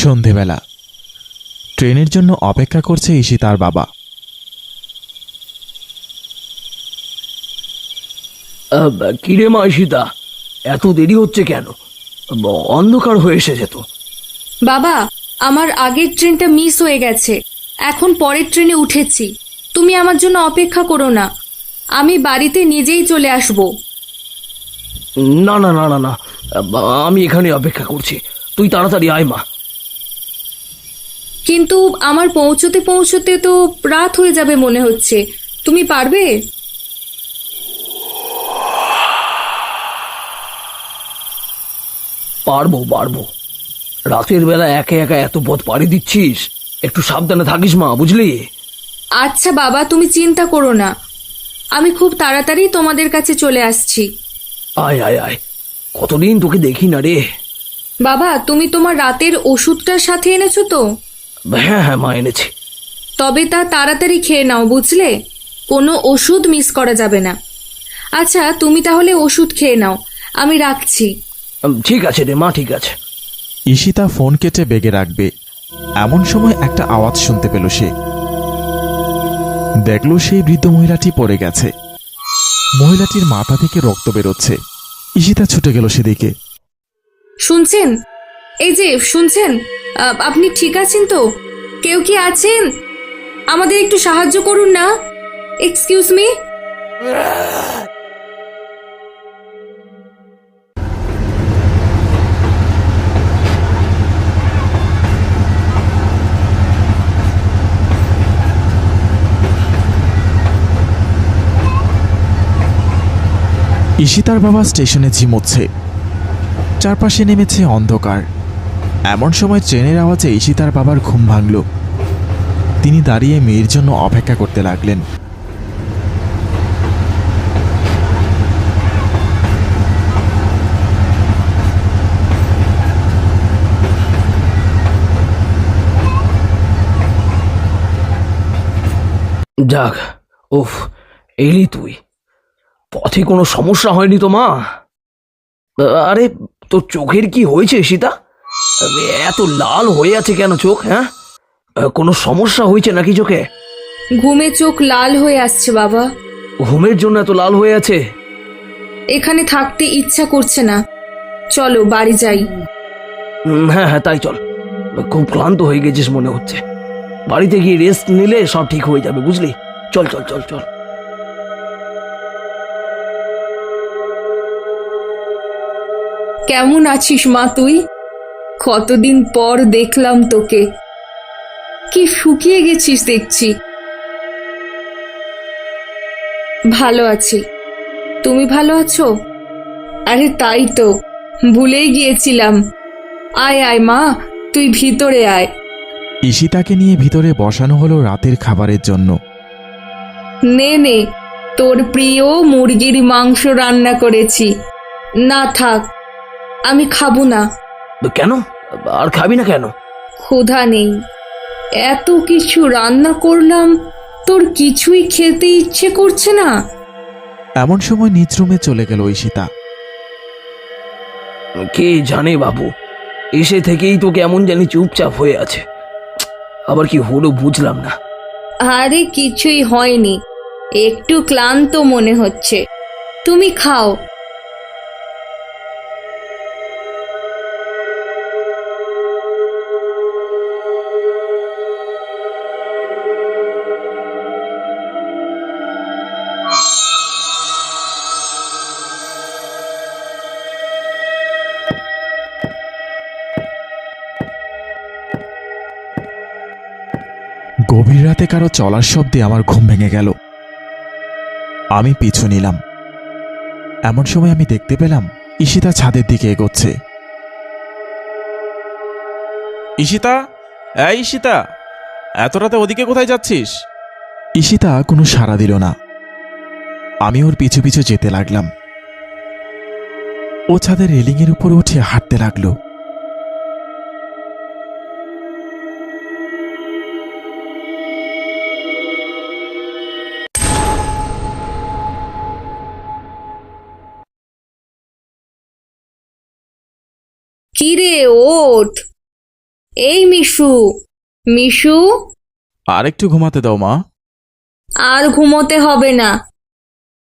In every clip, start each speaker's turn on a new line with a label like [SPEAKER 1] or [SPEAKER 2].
[SPEAKER 1] সন্ধেবেলা ট্রেনের জন্য অপেক্ষা করছে ঈশিতার বাবা।
[SPEAKER 2] কিরে মা ঈশিতা, এত দেরি হচ্ছে কেন? অন্ধকার হয়ে এসেছে তো।
[SPEAKER 3] বাবা, আমার আগের ট্রেনটা মিস হয়ে গেছে, এখন পরের ট্রেনে উঠেছি। তুমি আমার জন্য অপেক্ষা করো না, আমি বাড়িতে নিজেই চলে আসব।
[SPEAKER 2] না না না না না, আমি এখানে অপেক্ষা করছি, তুই তাড়াতাড়ি আয় মা।
[SPEAKER 3] কিন্তু আমার পৌঁছতে পৌঁছতে তো রাত হয়ে যাবে মনে হচ্ছে, তুমি পারবে?
[SPEAKER 2] পারবো পারবো, রাতের বেলা একা একা এত পথ পাড়ি দিচ্ছিস, একটু সাবধানে থাকিস মা, বুঝলি?
[SPEAKER 3] আচ্ছা বাবা, তুমি চিন্তা করো না, আমি খুব তাড়াতাড়ি তোমাদের কাছে চলে আসছি।
[SPEAKER 2] আয় আয় আয়, কতদিন তোকে দেখি না রে।
[SPEAKER 3] বাবা, তুমি তোমার রাতের ওষুধটার সাথে এনেছো তো?
[SPEAKER 2] হ্যাঁ হ্যাঁ মা, এনেছি।
[SPEAKER 3] তবে তা তাড়াতাড়ি খেয়ে নাও, বুঝলে? কোনো ওষুধ মিস করা যাবে না। আচ্ছা, তুমি তাহলে ওষুধ খেয়ে নাও, আমি রাখছি।
[SPEAKER 2] ঠিক আছে রে মা, ঠিক আছে।
[SPEAKER 1] ঈশিতা ফোন কেটে বেগে রাখবে, এমন সময় একটা আওয়াজ শুনতে পেল সে। দেখল সেই বৃদ্ধ মহিলাটি পড়ে গেছে, মহিলাটির মাথা থেকে রক্ত বেরোচ্ছে। ঈশিতা ছুটে গেল সেদিকে।
[SPEAKER 3] শুনছেন? এই যে শুনছেন, আপনি ঠিক আছেন তো? কেউ কি আছেন? আমাদের একটু সাহায্য করুন না। Excuse me.
[SPEAKER 1] ঈশিতার বাবা স্টেশনে ঝিমোচ্ছে, চারপাশে নেমেছে অন্ধকার। এমন সময় ট্রেনের আওয়াজে ঈশিতার বাবার ঘুম ভাঙল। তিনি দাঁড়িয়ে মেয়ের জন্য অপেক্ষা করতে লাগলেন।
[SPEAKER 2] যাক, উফ, এলি তুই। পথে কোনো সমস্যা হয়নি তো মা? আরে, তোর চোখের কি হয়েছে সীতা? এত লাল হয়ে আছে কেন চোখ? হ্যাঁ, কোনো সমস্যা হয়েছে নাকি চোখে?
[SPEAKER 3] ঘুমে চোখ লাল হয়ে আসছে বাবা।
[SPEAKER 2] ঘুমের জন্য এত লাল হয়ে আছে?
[SPEAKER 3] এখানে থাকতে ইচ্ছা করছে না, চলো বাড়ি যাই।
[SPEAKER 2] হ্যাঁ হ্যাঁ, তাই চল। খুব ক্লান্ত হয়ে গেছিস মনে হচ্ছে, বাড়িতে গিয়ে রেস্ট নিলে সব ঠিক হয়ে যাবে, বুঝলি? চল চল চল চল।
[SPEAKER 3] কেমন আছিস মা তুই? কতদিন পর দেখলাম তোকে, কি শুকিয়ে গেছিস দেখছি। ভালো আছি, তুমি ভালো আছো? আরে তাই তো, ভুলেই গিয়েছিলাম। আয় আয় মা, তুই ভিতরে আয়।
[SPEAKER 1] ঈশিতাকে নিয়ে ভিতরে বসানো হলো রাতের খাবারের জন্য।
[SPEAKER 3] নে নে, তোর প্রিয় মুরগির মাংস রান্না করেছি। না থাক, আমি খাবো না।
[SPEAKER 2] কেন? আর খাবি না কেন?
[SPEAKER 3] ক্ষুধা নেই। এত কিছু রান্না করলাম, তোর কিছুই খেতে ইচ্ছে করছে না?
[SPEAKER 1] এমন সময় নিজ রুমে চলে গেল ঈশিতা।
[SPEAKER 2] কে জানে বাবু, এসে থেকেই তো কেমন জানি চুপচাপ হয়ে আছে, আবার কি হলো বুঝলাম না।
[SPEAKER 3] আরে কিছুই হয়নি, একটু ক্লান্ত মনে হচ্ছে। তুমি খাও।
[SPEAKER 1] গভীর রাতে কারো চলার শব্দে আমার ঘুম ভেঙে গেল। আমি পিছু নিলাম। এমন সময় আমি দেখতে পেলাম ঈশিতা ছাদের দিকে এগোচ্ছে। ঈশিতা, এই ঈশিতা, এত রাতে ওদিকে কোথায় যাচ্ছিস? ঈশিতা কোনো সাড়া দিল না। আমি ওর পিছু পিছু যেতে লাগলাম। ও ছাদের রেলিংয়ের উপর উঠে হাঁটতে লাগলো।
[SPEAKER 3] কিরে ওঠ, এই মিশু, মিশু,
[SPEAKER 1] আর একটু ঘুমাতে দাও মা।
[SPEAKER 3] আর ঘুমোতে হবে না।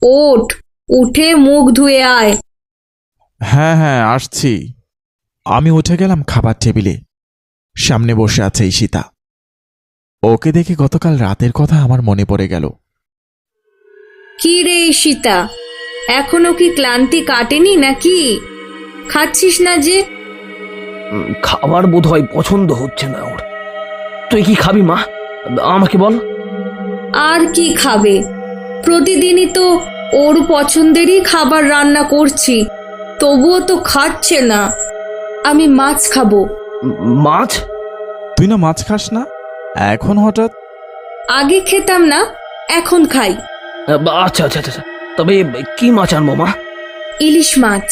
[SPEAKER 3] ওঠ, উঠে মুখ ধুয়ে আয়।
[SPEAKER 1] হ্যাঁ হ্যাঁ, আসছি। আমি উঠে গেলাম খাবার টেবিলে। সামনে বসে আছে ঈশিতা। ওকে দেখে গতকাল রাতের কথা আমার মনে পড়ে গেল।
[SPEAKER 3] কি রে ঈশিতা, এখনো কি ক্লান্তি কাটেনি নাকি? খাচ্ছিস না যে?
[SPEAKER 2] খাবার বোধ হয় পছন্দ হচ্ছে না ওর। তুই কি খাবি মা, আমাকে বল।
[SPEAKER 3] আর কি খাবে? প্রতিদিনই তো ওর পছন্দেরই খাবার রান্না করছি, তবুও তো খাচ্ছে না। আমি মাছ খাবো।
[SPEAKER 2] মাছ?
[SPEAKER 1] তুই না মাছ খাস না, এখন হঠাৎ?
[SPEAKER 3] আগে খেতাম না, এখন খাই।
[SPEAKER 2] আচ্ছা আচ্ছা আচ্ছা, তবে কি মাছ আনবো মা?
[SPEAKER 3] ইলিশ মাছ।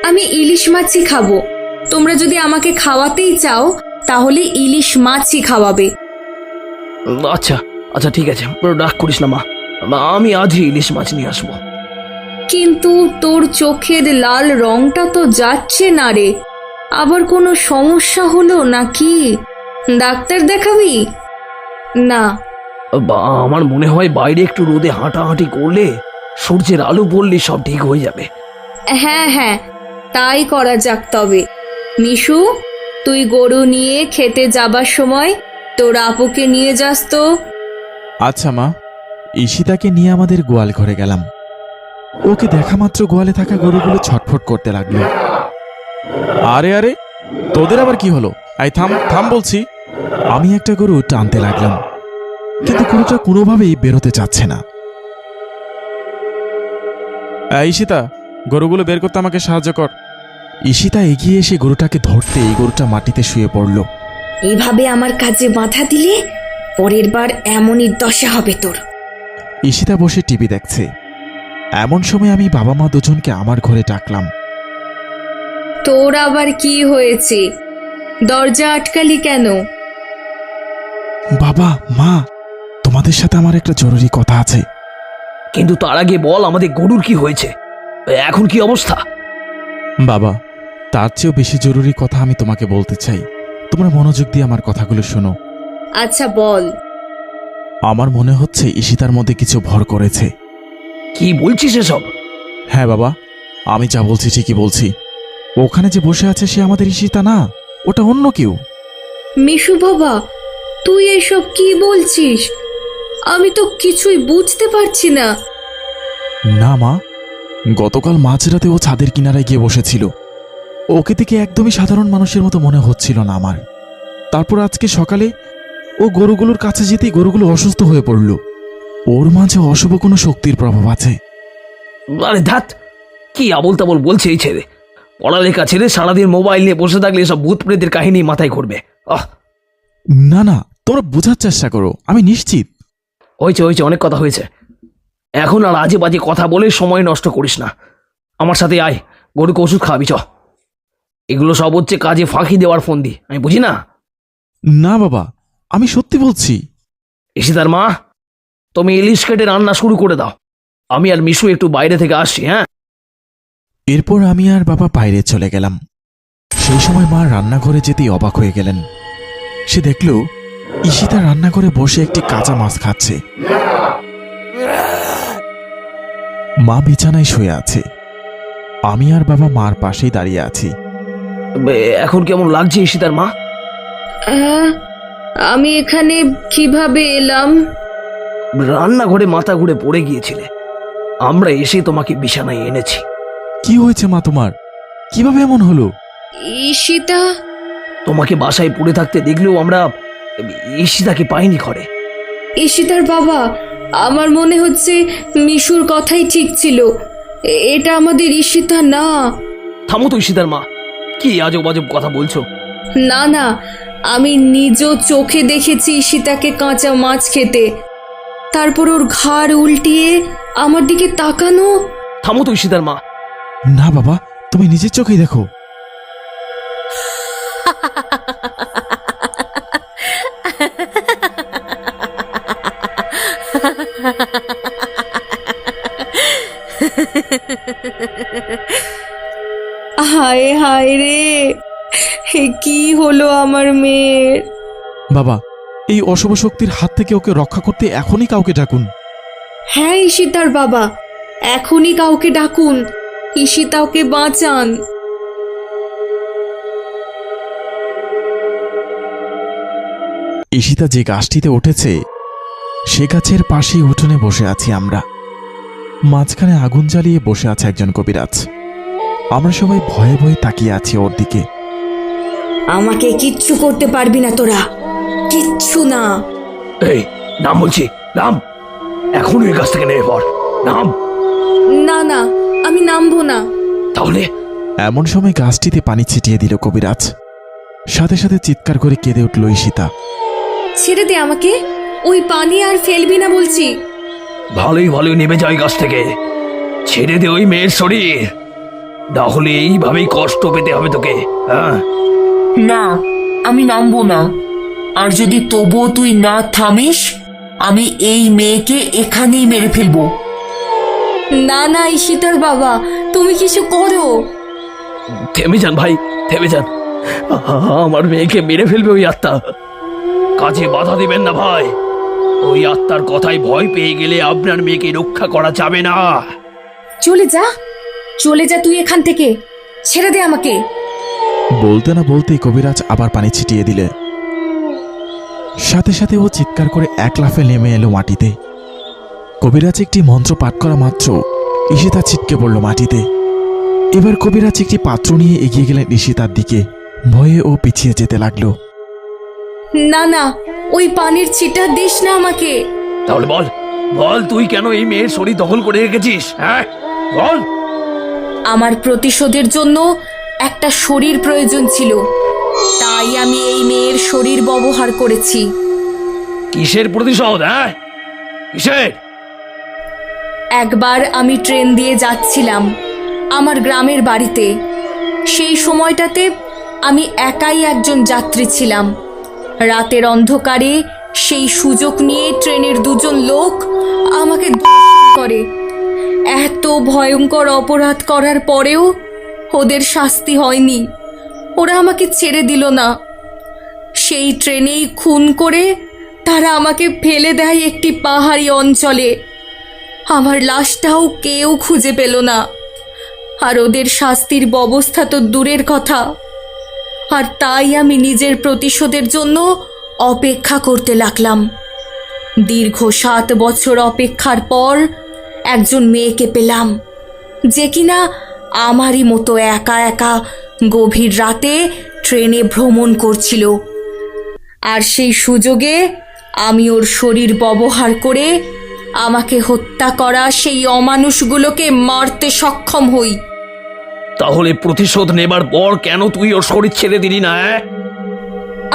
[SPEAKER 3] আমি ইলিশ মাছই খাবো। তোমরা যদি আমাকে খাওয়াতেই চাও তাহলে ইলিশ মাছই খাওয়াবে।
[SPEAKER 2] আচ্ছা আচ্ছা, ঠিক আছে, রাগ করিস না মা, আমি আজই ইলিশ মাছ নিয়ে আসবো।
[SPEAKER 3] কিন্তু তোর চোখের লাল রংটা তো যাচ্ছে না রে। আবার কোনো সমস্যা হলো নাকি? ডাক্তার দেখাবি? না।
[SPEAKER 2] আমার মনে হয় বাইরে একটু রোদে হাঁটাহাঁটি করলে, সূর্যের আলো পড়লে সব ঠিক হয়ে যাবে।
[SPEAKER 3] হ্যাঁ হ্যাঁ, তাই করা যাক তবে। মিশু, তুই গরু নিয়ে খেতে যাবার সময় তোর আপুকে নিয়ে যাস তো।
[SPEAKER 1] আচ্ছা মা। ঈশিতাকে নিয়ে আমাদের গোয়াল ঘরে গেলাম। ওকে দেখা মাত্র গোয়ালে থাকা গরুগুলো ছটফট করতে লাগলো। আরে আরে, তোদের আবার কি হলো? আই থাম থাম বলছি। আমি একটা গরু টানতে লাগলাম, কিন্তু গরুটা কোনোভাবেই বেরোতে চাচ্ছে না। ঈশিতা, গরুগুলো বের করতে আমাকে সাহায্য কর। ঈশিতা এগিয়ে এসে গরুটাকে ধরতে এই গরুটা মাটিতে শুয়ে পড়ল।
[SPEAKER 3] এইভাবে আমার কাজে বাধা দিলে পরের বার এমনই দশা হবে তোর।
[SPEAKER 1] ঈশিতা বসে টিভি দেখছে। এমন সময় আমি বাবা মা দুজনকে আমার ঘরে ডাকলাম।
[SPEAKER 3] তোর আবার কি হয়েছে? দরজা আটকালি কেন?
[SPEAKER 1] বাবা মা, তোমাদের সাথে আমার একটা জরুরি কথা আছে।
[SPEAKER 2] কিন্তু তার আগে বল, আমাদের গরুর কি হয়েছে, এখন কি অবস্থা?
[SPEAKER 1] বাবা, তার চেয়েও বেশি জরুরি কথা আমি তোমাকে বলতে চাই। তোমরা মনোযোগ দিয়ে আমার কথাগুলো শোনো।
[SPEAKER 3] আচ্ছা বল।
[SPEAKER 1] আমার মনে হচ্ছে ঈশিতার মধ্যে কিছু ভর করেছে।
[SPEAKER 2] কি বলছিস এসব?
[SPEAKER 1] হ্যাঁ বাবা, আমি যা বলছি ঠিকই বলছি। ওখানে যে বসে আছে সে আমাদের ঈশিতা না, ওটা অন্য কেউ।
[SPEAKER 3] মিশু বাবা, তুই এসব কি বলছিস? আমি তো কিছুই বুঝতে পারছি না।
[SPEAKER 1] না মা, গতকাল মাঝরাতে ও ছাদের কিনারায় গিয়ে বসেছিল। ওকে দেখে একদমই সাধারণ মানুষের মতো মনে হচ্ছিল না আমার। তারপর আজকে সকালে ও গরুগুলোর কাছে যেতেই গরুগুলো অসুস্থ হয়ে পড়ল। ওর মাঝে অশুভ কোনো শক্তির প্রভাব আছে।
[SPEAKER 2] আরে ধ্যাত, কি আবোল তাবোল বলছে এই ছেলে। পড়ালেখা ছেড়ে সারাদিন মোবাইল নিয়ে বসে থাকলে এসব ভূত প্রেতের কাহিনী মাথায় ঘুরবে।
[SPEAKER 1] না না, তোমরা বোঝার চেষ্টা করো, আমি নিশ্চিত।
[SPEAKER 2] হয়েছে হয়েছে, অনেক কথা হয়েছে। এখন আর আজে বাজে কথা বলে সময় নষ্ট করিস না। আমার সাথে আয়, গরুকে ওষুধ খাওয়াবি চ। এগুলো সব হচ্ছে কাজে ফাঁকি দেওয়ার ফোন দি, আমি বুঝি না?
[SPEAKER 1] না বাবা, আমি সত্যি বলছি।
[SPEAKER 2] ঈশিতার মা, তুমি ইলিশ কেটে রান্না শুরু করে দাও। আমি আর মিশু একটু বাইরে থেকে আসছি। হ্যাঁ।
[SPEAKER 1] এরপর আমি আর বাবা বাইরে চলে গেলাম। সেই সময় মা রান্নাঘরে যেতেই অবাক হয়ে গেলেন। সে দেখল ঈশিতা রান্নাঘরে বসে একটি কাঁচা মাছ খাচ্ছে। মা বিছানায় শুয়ে আছে। আমি আর বাবা মার পাশেই দাঁড়িয়ে আছি।
[SPEAKER 2] এখন কেমন লাগছে ঈশিতার মা?
[SPEAKER 3] আমি এখানে কিভাবে এলাম?
[SPEAKER 2] রান্নাঘরে মাথা ঘুরে পড়ে গিয়েছিলে, আমরা এসে তোমাকে বিছানায় এনেছি।
[SPEAKER 1] কি হয়েছে মা তোমার? কিভাবে এমন হলো?
[SPEAKER 3] ঈশিতা?
[SPEAKER 2] তোমাকে বাসায় পড়ে থাকতে দেখলেও আমরা ঈশিতাকে পাইনি ঘরে।
[SPEAKER 3] ঈশিতার বাবা, আমার মনে হচ্ছে মিশুর কথাই ঠিক ছিল। এটা আমাদের ঈশিতা না।
[SPEAKER 2] থামো তো ঈশিতার মা, কি আজব আজব কথা বলছো?
[SPEAKER 3] না না, আমি নিজ চোখে দেখেছি ঈশিতাকে কাঁচা মাছ খেতে, তারপর ওর ঘাড় উল্টিয়ে আমার দিকে তাকানো।
[SPEAKER 2] থামো তো ঈশিতার মা।
[SPEAKER 1] না বাবা, তুমি নিজের চোখেই দেখো।
[SPEAKER 3] হায় হায় রে, হে কি হলো আমার মেয়ের?
[SPEAKER 1] বাবা, এই অশুভ শক্তির হাত থেকে ওকে রক্ষা করতে এখনই কাউকে ডাকুন।
[SPEAKER 3] হ্যাঁ ঈশিতার বাবা, এখনই কাউকে ডাকুন, ঈশিতা ওকে বাঁচান।
[SPEAKER 1] ঈশিতা যে গাছটিতে উঠেছে সে গাছের পাশেই উঠোনে বসে আছি আমরা। মাঝখানে আগুন জ্বালিয়ে বসে আছে একজন কবিরাজ। আমরা সবাই ভয়ে ভয়ে তাকিয়ে আছি ওর দিকে।
[SPEAKER 3] আমাকে কিচ্ছু করতে পারবি না তোরা, কিচ্ছু না।
[SPEAKER 2] এই নাম বলছি, নাম, এখন এই গাছ থেকে নেমে পড়, নাম।
[SPEAKER 3] না না, আমি নামবো না।
[SPEAKER 2] তাহলে
[SPEAKER 1] এমন সময় গাছটিতে পানি ছিটিয়ে দিল কবিরাজ। সাথে সাথে চিৎকার করে কেঁদে উঠল ঈশিতা।
[SPEAKER 3] ছেড়ে দে আমাকে, ওই পানি আর ফেলবি না বলছি।
[SPEAKER 2] ভালোই ভালোই নেমে যায় গাছ থেকে, ছেড়ে দে ওই মেয়ের শরীর, না হলে এইভাবেই কষ্ট পেতে হবে তোকে। হ্যাঁ,
[SPEAKER 4] না, আমি নামবো না। আর যদি তবুও তুই না থামিস, আমি এই মেয়েকে এখানেই মেরে ফেলবো।
[SPEAKER 3] না না ঈশিতার বাবা, তুমি কিছু করো।
[SPEAKER 2] থেমে যান ভাই, থেমে যান। আমার মেয়েকে মেরে ফেলবে ওই আত্মা, কাজে বাধা দিবেন না ভাই। ওই আত্মার কথায় ভয় পেয়ে গেলে আপনার মেয়েকে রক্ষা করা যাবে না।
[SPEAKER 3] চলে যা, চলে যা তুই এখান থেকে, ছেড়ে দে আমাকে।
[SPEAKER 1] বলতে না বলতেই কবিরাজ আবার পানি ছিটিয়ে দিলে। সাথে সাথে ও চিৎকার করে এক লাফে নেমে এলো মাটিতে। কবিরাজ একটি মন্ত্র পাঠ করা মাত্র ঈশিতা ছিটকে পড়ল মাটিতে। এবার কবিরাজ একটি পাত্র নিয়ে এগিয়ে গেলেন ঈশিতার দিকে। ভয়ে ও পিছিয়ে যেতে লাগলো।
[SPEAKER 3] না না, ওই পানির ছিটা দিস না আমাকে।
[SPEAKER 2] তাহলে বল, বল তুই কেন এই মেয়ের শরীর দখল করে রেখেছিস? হ্যাঁ বল।
[SPEAKER 3] আমার প্রতিশোধের জন্য একটা শরীর প্রয়োজন ছিল, তাই আমি এই মেয়ের শরীর ব্যবহার করেছি।
[SPEAKER 2] কিসের প্রতিশোধ? হ্যাঁ কিসের?
[SPEAKER 3] একবার আমি ট্রেন দিয়ে যাচ্ছিলাম আমার গ্রামের বাড়িতে। সেই সময়টাতে আমি একাই একজন যাত্রী ছিলাম। রাতের অন্ধকারে সেই সুযোগ নিয়ে ট্রেনের দুজন লোক আমাকে ধর্ষণ করে। এত ভয়ঙ্কর অপরাধ করার পরেও ওদের শাস্তি হয়নি, ওরা আমাকে ছেড়ে দিল না। সেই ট্রেনেই খুন করে তারা আমাকে ফেলে দেয় একটি পাহাড়ি অঞ্চলে। আমার লাশটাও কেউ খুঁজে পেল না। আর ওদের শাস্তির ব্যবস্থা তো দূরের কথা। আর তাই আমি নিজের প্রতিশোধের জন্য অপেক্ষা করতে লাগলাম। দীর্ঘ 7 বছর অপেক্ষার পর একজন মেয়েকে পেলাম, যে কিনা আমারই মতো একা একা গভীর রাতে ট্রেনে ভ্রমণ করছিল। আর সেই সুযোগে আমি ওর শরীর ব্যবহার করে আমাকে হত্যা করা সেই অমানুষগুলোকে মারতে সক্ষম হই।
[SPEAKER 2] তাহলে প্রতিশোধ নেবার পর কেন তুই ওর শরীর ছেড়ে দিলি না?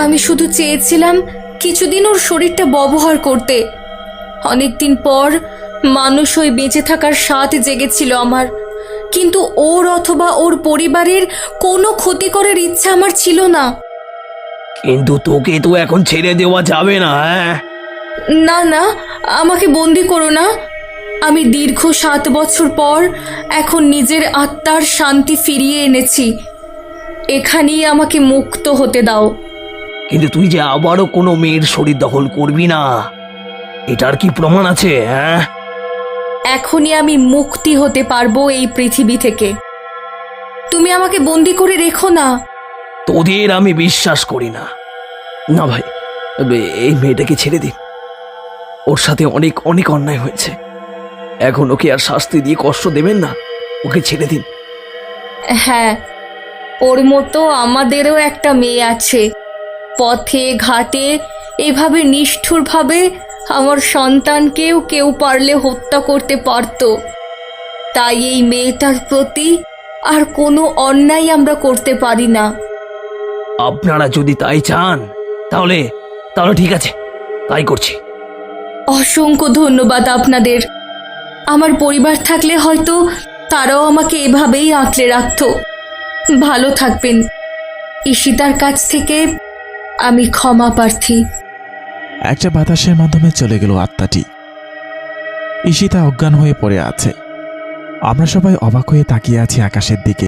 [SPEAKER 3] আমি শুধু চেয়েছিলাম কিছুদিন ওর শরীরটা ব্যবহার করতে। অনেকদিন পর মানুষ হয়ে বেঁচে থাকার স্বাদ জেগেছিল আমার, কিন্তু ওর অথবা ওর পরিবারের কোনো ক্ষতি করার ইচ্ছা আমার ছিল না।
[SPEAKER 2] কিন্তু তোকে তো এখন ছেড়ে দেওয়া যাবে না।
[SPEAKER 3] না না, আমাকে বন্দি করো না। আমি দীর্ঘ 7 বছর পর এখন নিজের আত্মার শান্তি ফিরিয়ে এনেছি। এখানেই আমাকে মুক্ত হতে দাও।
[SPEAKER 2] কিন্তু তুই যে আবারও কোনো মেয়ের শরীর দখল করবি না, এটার কি প্রমাণ আছে? হ্যাঁ,
[SPEAKER 3] এখনই আমি মুক্তি হতে পারবো এই পৃথিবী থেকে। তুমি আমাকে বন্দি করে রেখো না।
[SPEAKER 2] তোদের আমি বিশ্বাস করি না। না ভাই, এই মেয়েটাকে ছেড়ে দিন। ওর সাথে অনেক অনেক অন্যায় হয়েছে, এখন ওকে আর শাস্তি দিয়ে কষ্ট দেবেন না, ওকে ছেড়ে দিন।
[SPEAKER 3] হ্যাঁ, ওর মতো আমাদেরও একটা মেয়ে আছে। পথে ঘাটে এভাবে নিষ্ঠুরভাবে আমার সন্তানকেও কেউ পারলে হত্যা করতে পারত। তাই এই মেয়েটার প্রতি আর কোনো অন্যায় আমরা করতে পারি না।
[SPEAKER 2] আপনারা যদি তাই চান তাহলে তাহলে ঠিক আছে, তাই করছি।
[SPEAKER 3] অসংখ্য ধন্যবাদ আপনাদের। আমার পরিবার থাকলে হয়তো তারাও আমাকে এভাবেই আঁকড়ে রাখত। ভালো থাকবেন। ঈশিতার কাছ থেকে আমি ক্ষমা প্রার্থী।
[SPEAKER 1] একটা বাতাসের মাধ্যমে চলে গেল আত্মাটি। ঈশিতা অজ্ঞান হয়ে পড়ে আছে। আমরা সবাই অবাক হয়ে তাকিয়ে আছি আকাশের দিকে।